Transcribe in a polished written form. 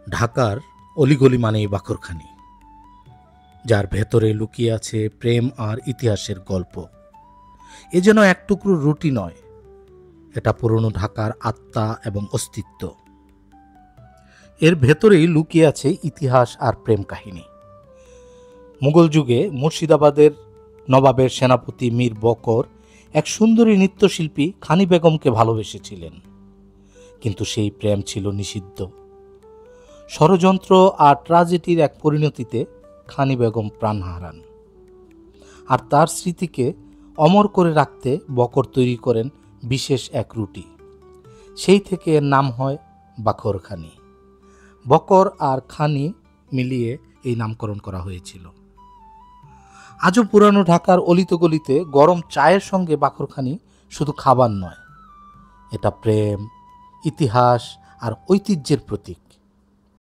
ঢাকার অলিগলি মানেই বাকরখানি, যার ভেতরে লুকিয়ে আছে প্রেম আর ইতিহাসের গল্প। এ যেন এক টুকরো রুটি নয়, এটা পুরনো ঢাকার আত্মা এবং অস্তিত্ব। এর ভেতরেই লুকিয়ে আছে ইতিহাস আর প্রেম কাহিনী। মুঘল যুগে মুর্শিদাবাদের নবাবের সেনাপতি মীর বকর এক সুন্দরী নৃত্যশিল্পী খানি বেগমকে ভালোবেসেছিলেন, কিন্তু সেই প্রেম ছিল নিষিদ্ধ। ষড়যন্ত্র আর ট্রাজেডির এক পরিণতিতে খানি বেগম প্রাণ হারান, আর তার স্মৃতিকে অমর করে রাখতে বকর তৈরি করেন বিশেষ এক রুটি। সেই থেকে এর নাম হয় বাকরখানি। বকর আর খানি মিলিয়ে এই নামকরণ করা হয়েছিল। আজও পুরানো ঢাকার অলিতে গলিতে গরম চায়ের সঙ্গে বাকরখানি শুধু খাবার নয়, এটা প্রেম, ইতিহাস আর ঐতিহ্যের প্রতীক।